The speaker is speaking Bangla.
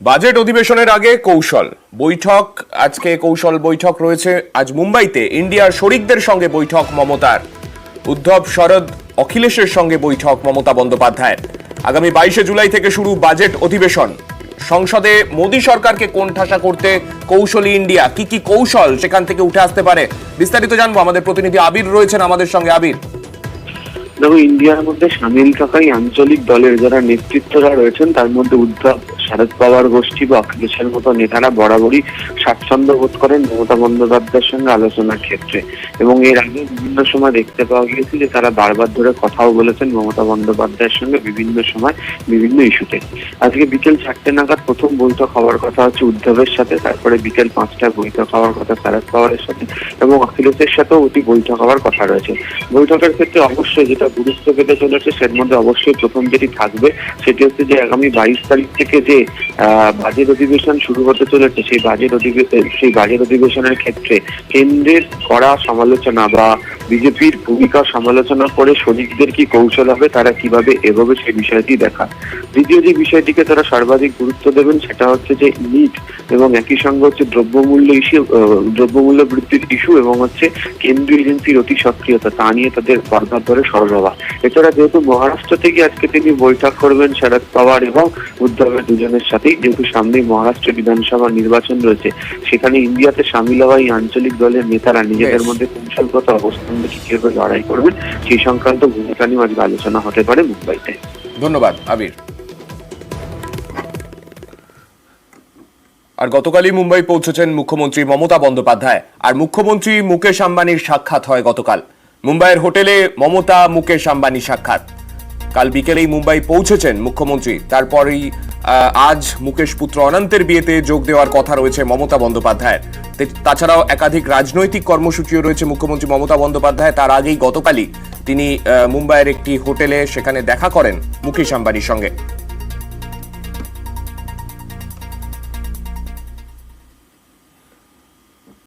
বাজেট অধিবেশনের আগে কৌশল বৈঠক। আজকে কৌশল বৈঠক রয়েছে। আজ মুম্বাইতে ইন্ডিয়ার শরিকদের সঙ্গে বৈঠক মমতার। উদ্ধব, শরদ, অখিলেশের সঙ্গে বৈঠক মমতা বন্দ্যোপাধ্যায়ের। আগামী 22শে জুলাই থেকে শুরু বাজেট অধিবেশন। সংসদে মোদী সরকারকে কোণঠাসা করতে কৌশলী ইন্ডিয়া। কি কি কৌশল সেখান থেকে উঠে আসতে পারে, বিস্তারিত জানবো। আমাদের প্রতিনিধি আবির রয়েছেন আমাদের সঙ্গে। আবির, দেখো, ইন্ডিয়ার মধ্যে সামিল থাকাই আঞ্চলিক দলের যারা নেতৃত্বরা রয়েছেন তার মধ্যে উদ্ধব, শরদ পাওয়ার গোষ্ঠী বা অখিলেশের মতো নেতারা বরাবরই স্বাচ্ছন্দ্য বোধ করেন মমতা বন্দ্যোপাধ্যায়ের সঙ্গে আলোচনার ক্ষেত্রে। এবং এর আগে বিভিন্ন সময় দেখতে পাওয়া গিয়েছে যে তারা বারবার ধরে কথাও বলেছেন মমতা বন্দ্যোপাধ্যায়ের সঙ্গে বিভিন্ন সময় বিভিন্ন ইস্যুতে। আজকে বিকেল 4টে নাগাদ প্রথম বৈঠক হওয়ার কথা হচ্ছে উদ্ধবের সাথে, তারপরে বিকেল 5টায় বৈঠক হওয়ার কথা শরদ পাওয়ারের সাথে, এবং অখিলেশের সাথেও অতি বৈঠক হওয়ার কথা রয়েছে। বৈঠকের ক্ষেত্রে অবশ্যই যেটা গুরুত্ব পেতে চলেছে সের মধ্যে অবশ্যই প্রথম যেটি থাকবে সেটি হচ্ছে যে আগামী 22 তারিখ থেকে যে বাজেট অধিবেশন শুরু হতে চলেছে সেই বাজেট অধিবেশনের ক্ষেত্রে কেন্দ্রের করা সমালোচনা বা বিজেপির ভূমিকা সমালোচনা করে শরিকদের কি কৌশল হবে, তারা কিভাবে এগোবে সেই বিষয়টি দেখা। দ্বিতীয় যে বিষয়টিকে তারা সর্বাধিক গুরুত্ব দেবেন সেটা হচ্ছে যে নিট, এবং একই সঙ্গে হচ্ছে দ্রব্যমূল্য বৃদ্ধির ইস্যু, এবং হচ্ছে কেন্দ্রীয় এজেন্সির অতি সক্রিয়তা, তা নিয়ে তাদের বারবার ধরে সরব হওয়া। এছাড়া যেহেতু মহারাষ্ট্র থেকে আজকে তিনি বৈঠক করবেন শরদ পাওয়ার এবং উদ্ধবের দুজনের সাথেই, যেহেতু সামনেই মহারাষ্ট্র বিধানসভা নির্বাচন রয়েছে, সেখানে ইন্ডিয়াতে সামিল হওয়া এই আঞ্চলিক দলের নেতারা নিজেদের মধ্যে কৌশলগত অবস্থান দেখে কিভাবে লড়াই করবেন সেই সংক্রান্ত ভূমিকা নিয়ে আজকে আলোচনা হতে পারে মুম্বাইতে। ধন্যবাদ আবির। আর গতকালই মুম্বাই পৌঁছেছেন মুখ্যমন্ত্রী মমতা বন্দ্যোপাধ্যায়। আর মুখ্যমন্ত্রী মুকেশ আম্বানির সাক্ষাৎ হয় গতকাল মুম্বাইয়ের হোটেলে। মমতা, মুকেশ আম্বানি সাক্ষাৎ। কাল বিকেলেই মুম্বাই পৌঁছেছেন মুখ্যমন্ত্রী। তারপরেই আজ মুকেশ পুত্র অনন্তের বিয়েতে যোগ দেওয়ার কথা রয়েছে মমতা বন্দ্যোপাধ্যায়ের। তাছাড়াও একাধিক রাজনৈতিক কর্মসূচিও রয়েছে মুখ্যমন্ত্রী মমতা বন্দ্যোপাধ্যায়। তার আগেই গতকালই তিনি মুম্বাইয়ের একটি হোটেলে সেখানে দেখা করেন মুকেশ আম্বানির সঙ্গে।